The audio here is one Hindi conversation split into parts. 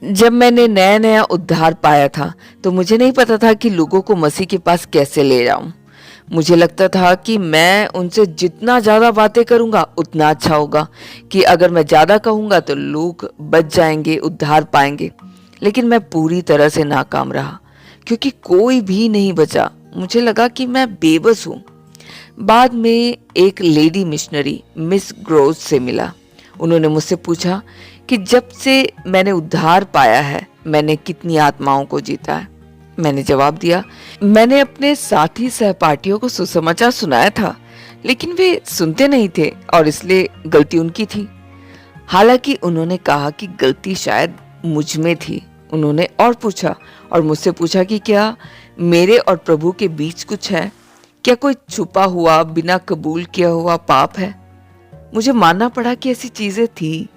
जब मैंने नया नया उद्धार पाया था तो मुझे नहीं पता था कि लोगों को मसीह के पास कैसे ले जाऊं। मुझे लगता था कि मैं उनसे जितना ज़्यादा बातें करूंगा उतना अच्छा होगा, कि अगर मैं ज़्यादा कहूंगा तो लोग बच जाएंगे, उद्धार पाएंगे। लेकिन मैं पूरी तरह से नाकाम रहा, क्योंकि कोई भी नहीं बचा। मुझे लगा कि मैं बेबस हूँ। बाद में एक लेडी मिशनरी मिस ग्रोव से मिला। उन्होंने मुझसे पूछा कि जब से मैंने उद्धार पाया है मैंने कितनी आत्माओं को जीता है। मैंने जवाब दिया, मैंने अपने साथी सहपाठियों को सुसमाचार सुनाया था, लेकिन वे सुनते नहीं थे और इसलिए गलती उनकी थी। हालांकि उन्होंने कहा कि गलती शायद मुझ में थी। उन्होंने और मुझसे पूछा कि क्या मेरे और प्रभु के बीच कुछ है? क्या कोई छुपा हुआ, बिना कबूल किया हुआ पाप है? मुझे मानना पड़ा कि ऐसी चीजें थी।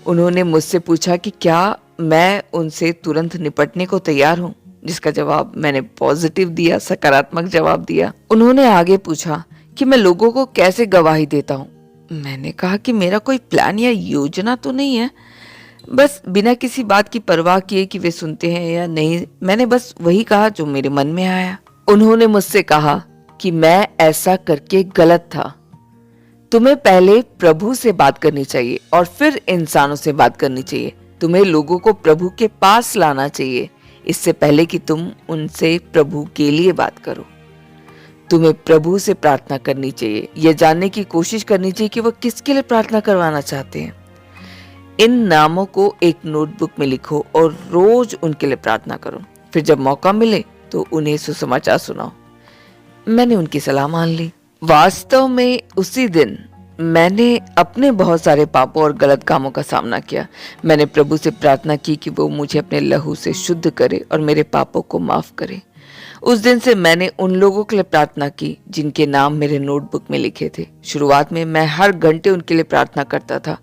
उन्होंने मुझसे पूछा कि क्या मैं उनसे तुरंत निपटने को तैयार हूँ, जिसका जवाब मैंने पॉजिटिव दिया, सकारात्मक जवाब दिया। उन्होंने आगे पूछा कि मैं लोगों को कैसे गवाही देता हूँ। मैंने कहा कि मेरा कोई प्लान या योजना तो नहीं है, बस बिना किसी बात की परवाह किए कि वे सुनते हैं या नहीं, मैंने बस वही कहा जो मेरे मन में आया। उन्होंने मुझसे कहा कि मैं ऐसा करके गलत था। तुम्हें पहले प्रभु से बात करनी चाहिए और फिर इंसानों से बात करनी चाहिए। तुम्हें लोगों को प्रभु के पास लाना चाहिए इससे पहले कि तुम उनसे प्रभु के लिए बात करो। तुम्हें प्रभु से प्रार्थना करनी चाहिए, यह जानने की कोशिश करनी चाहिए कि वह किसके लिए प्रार्थना करवाना चाहते हैं। इन नामों को एक नोटबुक में लिखो और रोज उनके लिए प्रार्थना करो। फिर जब मौका मिले तो उन्हें सुसमाचार सुनाओ। मैंने उनकी सलाह मान ली। वास्तव में उसी दिन मैंने अपने बहुत सारे पापों और गलत कामों का सामना किया। मैंने प्रभु से प्रार्थना की कि वो मुझे अपने लहू से शुद्ध करे और मेरे पापों को माफ करे। उस दिन से मैंने उन लोगों के लिए प्रार्थना की जिनके नाम मेरे नोटबुक में लिखे थे। शुरुआत में मैं हर घंटे उनके लिए प्रार्थना करता था।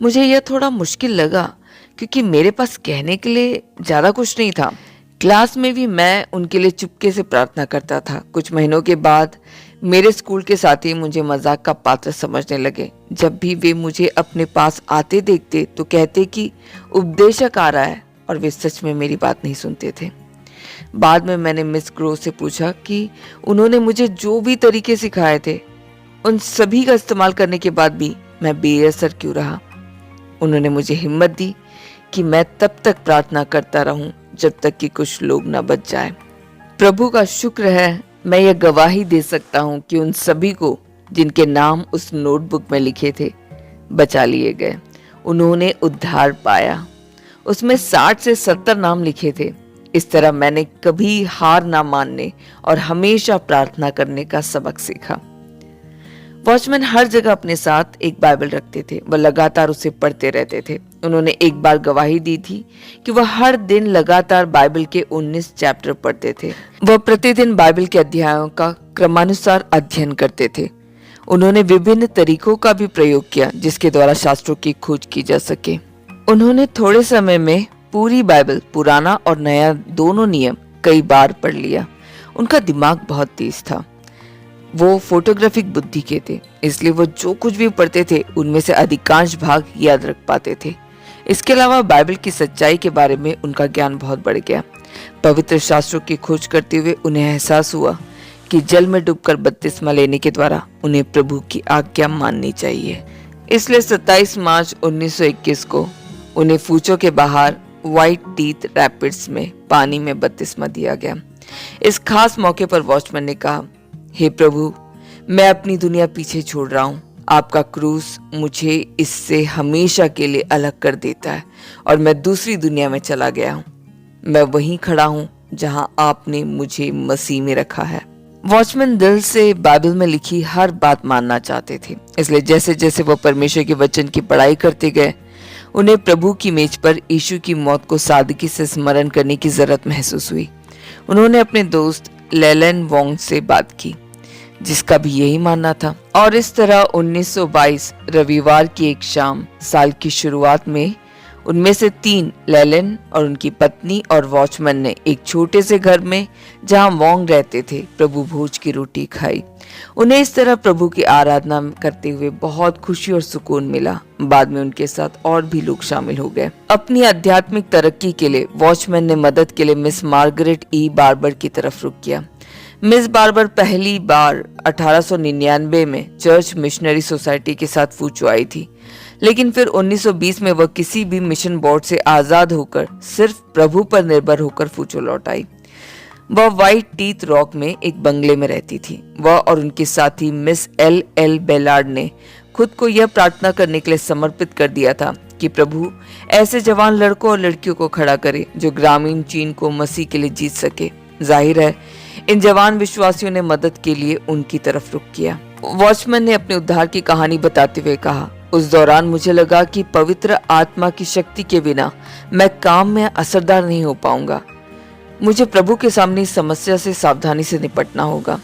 मुझे यह थोड़ा मुश्किल लगा क्योंकि मेरे पास कहने के लिए ज़्यादा कुछ नहीं था। क्लास में भी मैं उनके लिए चुपके से प्रार्थना करता था। कुछ महीनों के बाद मेरे स्कूल के साथी मुझे मजाक का पात्र समझने लगे। जब भी वे मुझे अपने पास आते देखते तो कहते कि उपदेशक आ रहा है, और वे सच में मेरी बात नहीं सुनते थे। बाद में मैंने मिस ग्रो से पूछा कि उन्होंने मुझे जो भी तरीके सिखाए थे उन सभी का इस्तेमाल करने के बाद भी मैं बेअसर क्यों रहा। उन्होंने मुझे हिम्मत दी कि मैं तब तक प्रार्थना करता रहूं जब तक कि कुछ लोग न बच जाए। प्रभु का शुक्र है, मैं ये गवाही दे सकता हूँ कि उन सभी को जिनके नाम उस नोटबुक में लिखे थे बचा लिए गए। उन्होंने उद्धार पाया। उसमें 60 से 70 नाम लिखे थे। इस तरह मैंने कभी हार ना मानने और हमेशा प्रार्थना करने का सबक सीखा। वॉचमैन हर जगह अपने साथ एक बाइबल रखते थे। वह लगातार उसे पढ़ते रहते थे। उन्होंने एक बार गवाही दी थी कि वह हर दिन लगातार बाइबल के 19 चैप्टर पढ़ते थे। वह प्रतिदिन बाइबल के अध्यायों का क्रमानुसार अध्ययन करते थे। उन्होंने विभिन्न तरीकों का भी प्रयोग किया जिसके द्वारा शास्त्रों की खोज की जा सके। उन्होंने थोड़े समय में पूरी बाइबल, पुराना और नया दोनों नियम, कई बार पढ़ लिया। उनका दिमाग बहुत तेज था। वो फोटोग्राफिक बुद्धि के थे, इसलिए वो जो कुछ भी पढ़ते थे उनमें से अधिकांश भाग याद रख पाते थे। इसके अलावा बाइबल की सच्चाई के बारे में उनका ज्ञान बहुत बढ़ गया। पवित्र शास्त्रों की खोज करते हुए उन्हें एहसास हुआ कि जल में डूबकर बपतिस्मा लेने के द्वारा उन्हें प्रभु की आज्ञा माननी चाहिए। इसलिए 27 मार्च 1921 को उन्हें फूचों के बाहर व्हाइट टीथ रैपिड्स में पानी में बपतिस्मा दिया गया। इस खास मौके पर वॉचमैन ने कहा, हे प्रभु, मैं अपनी दुनिया पीछे छोड़ रहा हूँ। आपका क्रूस मुझे इससे हमेशा के लिए अलग कर देता है और मैं दूसरी दुनिया में चला गया हूँ। मैं वहीं खड़ा हूँ जहाँ आपने मुझे मसीह में रखा है। वॉचमैन दिल से बाइबल में लिखी हर बात मानना चाहते थे। इसलिए जैसे जैसे वो परमेश्वर के वचन की पढ़ाई करते गए उन्हें प्रभु की मेज पर यीशु की मौत को सादगी से स्मरण करने की जरूरत महसूस हुई। उन्होंने अपने दोस्त लेलन वोंग से बात की जिसका भी यही मानना था, और इस तरह 1922 रविवार की एक शाम, साल की शुरुआत में उनमें से 3 लेलिन और उनकी पत्नी और वॉचमैन ने एक छोटे से घर में जहां वोंग रहते थे प्रभु भोज की रोटी खाई। उन्हें इस तरह प्रभु की आराधना करते हुए बहुत खुशी और सुकून मिला। बाद में उनके साथ और भी लोग शामिल हो गए। अपनी आध्यात्मिक तरक्की के लिए वॉचमैन ने मदद के लिए मिस मार्गरेट ई बार्बर की तरफ रुख किया। मिस बार्बर पहली बार 1899 में चर्च मिशनरी सोसाइटी के साथ फूचो आई थी, लेकिन फिर 1920 में वह किसी भी मिशन बोर्ड से आजाद होकर सिर्फ प्रभु पर निर्भर होकर फूचो लौट आई। वह व्हाइट टीथ रॉक में एक बंगले में रहती थी। वह और उनके साथी मिस एल बेलार्ड ने खुद को यह प्रार्थना करने के लिए समर्पित कर दिया था कि प्रभु ऐसे जवान लड़कों और लड़कियों को खड़ा करे जो ग्रामीण चीन को मसीह के लिए जीत सके। जाहिर है इन जवान विश्वासियों ने मदद के लिए उनकी तरफ रुख किया। वॉचमैन ने अपने उद्धार की कहानी बताते हुए कहा, उस दौरान मुझे लगा कि पवित्र आत्मा की शक्ति के बिना मैं काम में असरदार नहीं हो पाऊंगा। मुझे प्रभु के सामने इस समस्या से सावधानी से निपटना होगा।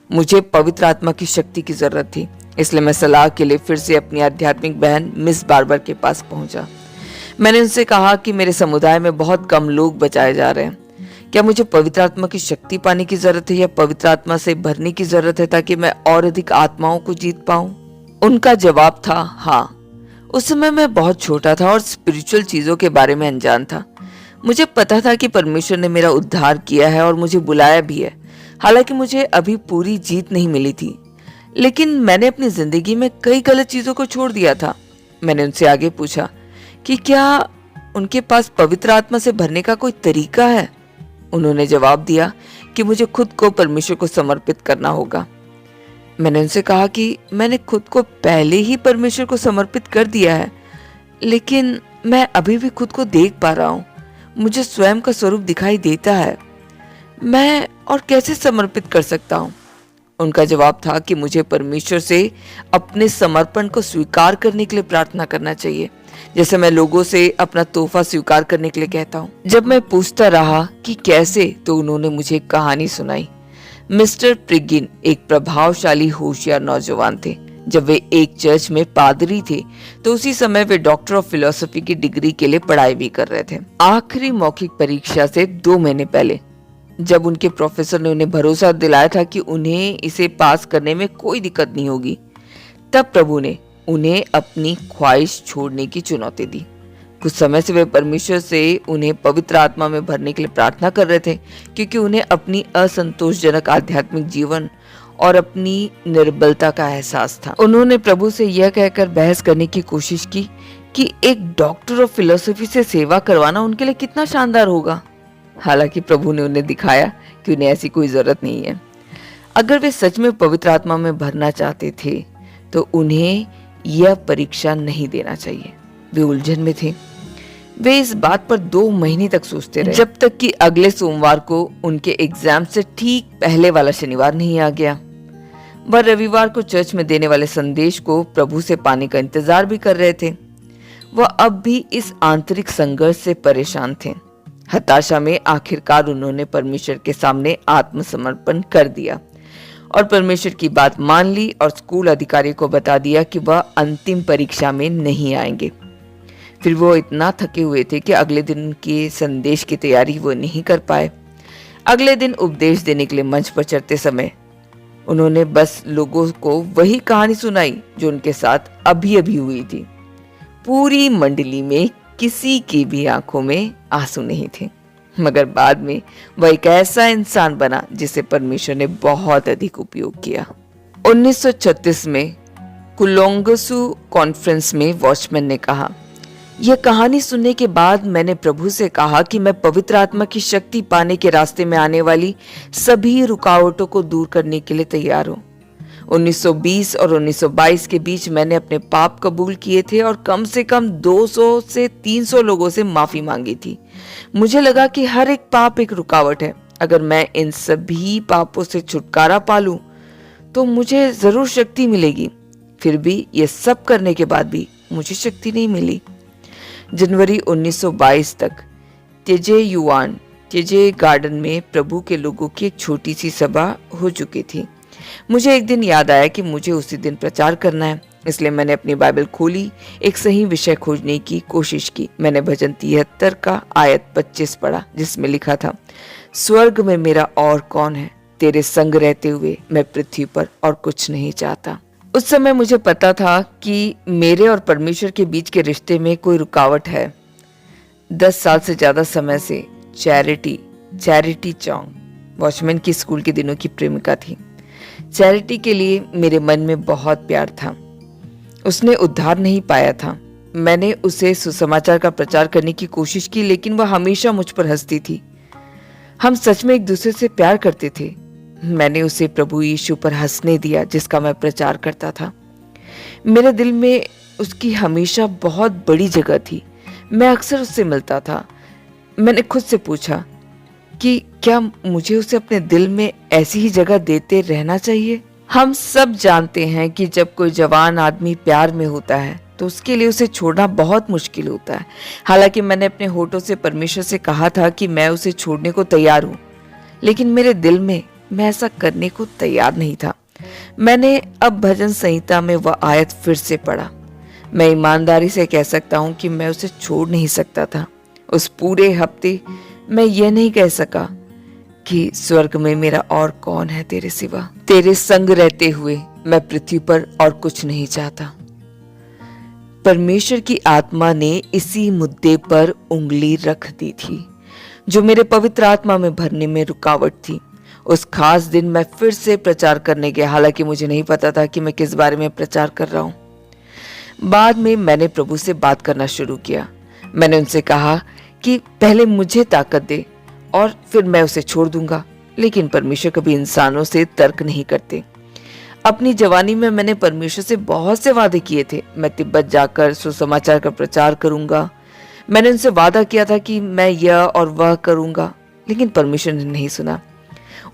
मुझे पवित्र आत्मा की शक्ति की जरूरत थी, इसलिए मैं सलाह के लिए फिर से अपनी आध्यात्मिक बहन मिस बार्बर के पास पहुंचा। मैंने उनसे कहा कि मेरे समुदाय में बहुत कम लोग बचाए जा रहे हैं। क्या मुझे पवित्र आत्मा की शक्ति पाने की जरूरत है या पवित्र आत्मा से भरने की जरूरत है ताकि मैं और अधिक आत्माओं को जीत पाऊं? उनका जवाब था हाँ। उस समय मैं बहुत छोटा था और स्पिरिचुअल चीजों के बारे में अनजान था। मुझे पता था कि परमेश्वर ने मेरा उद्धार किया है और मुझे बुलाया भी है। हालांकि मुझे अभी पूरी जीत नहीं मिली थी, लेकिन मैंने अपनी जिंदगी में कई गलत चीजों को छोड़ दिया था। मैंने उनसे आगे पूछा कि क्या उनके पास पवित्र आत्मा से भरने का कोई तरीका है। उन्होंने जवाब दिया कि मुझे खुद को परमेश्वर को समर्पित करना होगा। मैंने उनसे कहा कि मैंने खुद को पहले ही परमेश्वर को समर्पित कर दिया है, लेकिन मैं अभी भी खुद को देख पा रहा हूँ। मुझे स्वयं का स्वरूप दिखाई देता है। मैं और कैसे समर्पित कर सकता हूँ? उनका जवाब था कि मुझे परमेश्वर से अपने समर्पण को स्वीकार करने के लिए प्रार्थना करना चाहिए, जैसे मैं लोगों से अपना तोहफा स्वीकार करने के लिए कहता हूँ। जब मैं पूछता रहा कि कैसे, तो उन्होंने मुझे एक कहानी सुनाई। मिस्टर प्रिगिन एक प्रभावशाली होशियार नौजवान थे। जब वे एक चर्च में पादरी थे तो उसी समय वे डॉक्टर ऑफ फिलोसफी की डिग्री के लिए पढ़ाई भी कर रहे थे। आखिरी मौखिक परीक्षा से 2 महीने पहले जब उनके प्रोफेसर ने उन्हें भरोसा दिलाया था कि उन्हें इसे पास करने में कोई दिक्कत नहीं होगी, तब प्रभु ने उन्हें अपनी ख्वाहिश छोड़ने की चुनौती दी। कुछ समय से वे परमेश्वर से उन्हें पवित्र आत्मा में भरने के लिए प्रार्थना कर रहे थे, क्योंकि उन्हें अपनी असंतोषजनक आध्यात्मिक जीवन और अपनी निर्बलता का एहसास था। उन्होंने प्रभु से यह कहकर बहस करने की कोशिश की कि एक डॉक्टर ऑफ फिलोसफी से सेवा करवाना उनके लिए कितना शानदार होगा। हालांकि प्रभु ने उन्हें दिखाया कि उन्हें ऐसी कोई जरूरत नहीं है। अगर वे सच में पवित्र आत्मा में भरना चाहते थे तो उन्हें यह परीक्षा नहीं देना चाहिए। वे उलझन में थे। वे इस बात पर 2 महीने तक सोचते रहे, जब तक कि अगले सोमवार को उनके एग्जाम से ठीक पहले वाला शनिवार नहीं आ गया। वह रविवार को चर्च में देने वाले संदेश को प्रभु से पाने का इंतजार भी कर रहे थे। वह अब भी इस आंतरिक संघर्ष से परेशान थे। हताशा में आखिरकार उन्होंने परमेश्वर के सामने आत्मसमर्पण कर दिया और परमेश्वर की बात मान ली और स्कूल अधिकारी को बता दिया कि वह अंतिम परीक्षा में नहीं आएंगे। फिर वो इतना थके हुए थे कि अगले दिन के संदेश की तैयारी वो नहीं कर पाए। अगले दिन उपदेश देने के लिए मंच पर चढ़ते समय उन्होंने बस लोगों को वही कहानी सुनाई जो उनके साथ अभी अभी हुई थी। पूरी मंडली में किसी की भी आंखों में आंसू नहीं थे, मगर बाद में वह एक ऐसा इंसान बना जिसे परमेश्वर ने बहुत अधिक उपयोग किया। 1936 में कुलोंगसू कॉन्फ्रेंस में वॉचमैन ने कहा, यह कहानी सुनने के बाद मैंने प्रभु से कहा कि मैं पवित्र आत्मा की शक्ति पाने के रास्ते में आने वाली सभी रुकावटों को दूर करने के लिए तैयार हूँ। 1920 और 1922 के बीच मैंने अपने पाप कबूल किए थे और कम से कम 200 से 300 लोगों से माफी मांगी थी। मुझे लगा कि हर एक पाप एक रुकावट है। अगर मैं इन सभी पापों से छुटकारा पा लूं तो मुझे जरूर शक्ति मिलेगी। फिर भी ये सब करने के बाद भी मुझे शक्ति नहीं मिली। जनवरी 1922 तक तेजे गार्डन में प्रभु के लोगों की एक छोटी सी सभा हो चुकी थी। मुझे एक दिन याद आया कि मुझे उसी दिन प्रचार करना है। इसलिए मैंने अपनी बाइबल खोली, एक सही विषय खोजने की कोशिश की। मैंने भजन 73 का आयत 25 पढ़ा, जिसमें लिखा था, स्वर्ग में मेरा और कौन है, तेरे संग रहते हुए मैं पृथ्वी पर और कुछ नहीं चाहता। उस समय मुझे पता था कि मेरे और परमेश्वर के बीच के रिश्ते में कोई रुकावट है। 10 साल से ज्यादा समय से चैरिटी चौंग वॉचमैन की स्कूल के दिनों की प्रेमिका थी। चैरिटी के लिए मेरे मन में बहुत प्यार था। उसने उद्धार नहीं पाया था। मैंने उसे सुसमाचार का प्रचार करने की कोशिश की, लेकिन वह हमेशा मुझ पर हंसती थी। हम सच में एक दूसरे से प्यार करते थे। मैंने उसे प्रभु यीशु पर हंसने दिया, जिसका मैं प्रचार करता था। मेरे दिल में उसकी हमेशा बहुत बड़ी जगह थी। मैं अक्सर उससे मिलता था। मैंने खुद से पूछा कि क्या मुझे उसे अपने दिल में ऐसी ही जगह देते रहना चाहिए। हम सब जानते हैं कि जब कोई जवान आदमी प्यार में होता है तो उसके लिए उसे छोड़ना बहुत मुश्किल होता है। हालांकि मैंने अपने होठों से परमेश्वर से कहा था कि मैं उसे छोड़ने को तैयार हूँ, लेकिन मेरे दिल में मैं ऐसा करने को तैयार नहीं था। मैंने अब भजन संहिता में वह आयत फिर से पढ़ा। मैं ईमानदारी से कह सकता हूँ कि मैं उसे छोड़ नहीं सकता था। उस पूरे हफ्ते मैं यह नहीं कह सका कि स्वर्ग में मेरा और कौन है तेरे सिवा, तेरे संग रहते हुए मैं पृथ्वी पर और कुछ नहीं चाहता। परमेश्वर की आत्मा ने इसी मुद्दे पर उंगली रख दी थी जो मेरे पवित्र आत्मा में भरने में रुकावट थी। उस खास दिन मैं फिर से प्रचार करने गया, हालांकि मुझे नहीं पता था कि मैं किस बारे में प्रचार कर रहा हूं। बाद में मैंने प्रभु से बात करना शुरू किया। मैंने उनसे कहा कि पहले मुझे ताकत दे और फिर मैं उसे छोड़ दूंगा। लेकिन परमेश्वर कभी इंसानों से तर्क नहीं करते। अपनी जवानी में मैंने परमेश्वर से बहुत से वादे किए थे। मैं तिब्बत जाकर सुसमाचार का प्रचार करूंगा। मैंने उनसे वादा किया था कि मैं यह और वह करूंगा, लेकिन परमेश्वर ने नहीं सुना।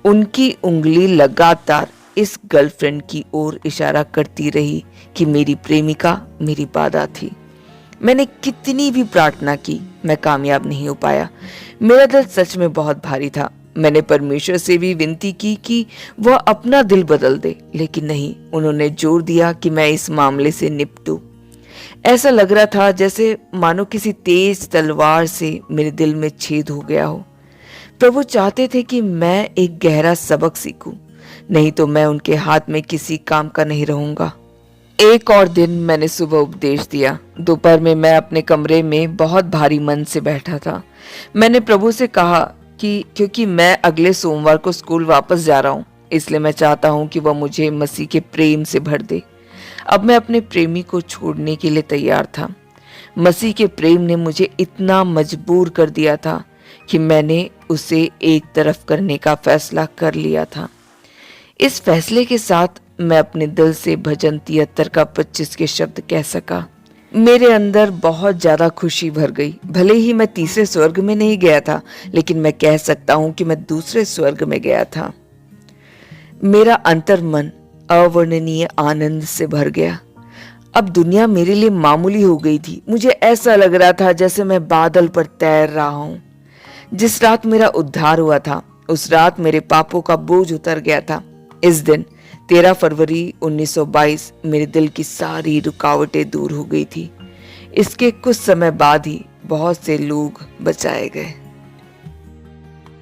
उनकी उंगली लगातार इस गर्लफ्रेंड की ओर इशारा करती रही कि मेरी प्रेमिका मेरी बाधा थी। मैंने कितनी भी प्रार्थना की, मैं कामयाब नहीं हो पाया। मेरा दिल सच में बहुत भारी था। मैंने परमेश्वर से भी विनती की कि वह अपना दिल बदल दे, लेकिन नहीं, उन्होंने जोर दिया कि मैं इस मामले से निपटूं। ऐसा लग रहा था जैसे मानो किसी तेज तलवार से मेरे दिल में छेद हो गया हो। प्रभु चाहते थे कि मैं एक गहरा सबक सीखूं, नहीं तो मैं उनके हाथ में किसी काम का नहीं रहूंगा। एक और दिन मैंने सुबह उपदेश दिया। दोपहर में मैं अपने कमरे में बहुत भारी मन से बैठा था। मैंने प्रभु से कहा कि क्योंकि मैं अगले सोमवार को स्कूल वापस जा रहा हूँ, इसलिए मैं चाहता हूँ कि वह मुझे मसीह के प्रेम से भर दे। अब मैं अपने प्रेमी को छोड़ने के लिए तैयार था। मसीह के प्रेम ने मुझे इतना मजबूर कर दिया था कि मैंने उसे एक तरफ करने का फैसला कर लिया था। इस फैसले के साथ मैं अपने दिल से भजन 73 का 25 के शब्द कह सका। मेरे अंदर बहुत ज्यादा खुशी भर गई। भले ही मैं तीसरे स्वर्ग में नहीं गया था, लेकिन मैं कह सकता हूं कि मैं दूसरे स्वर्ग में गया था। मेरा अंतर्मन अवर्णनीय आनंद से भर गया। अब दुनिया मेरे लिए मामूली हो गई थी। मुझे ऐसा लग रहा था जैसे मैं बादल पर तैर रहा हूं। जिस रात मेरा उद्धार हुआ था, उस रात मेरे पापों का बोझ उतर गया था। इस दिन 13 फरवरी 1922 मेरे दिल की सारी रुकावटें दूर हो गई थी। इसके कुछ समय बाद ही बहुत से लोग बचाए गए।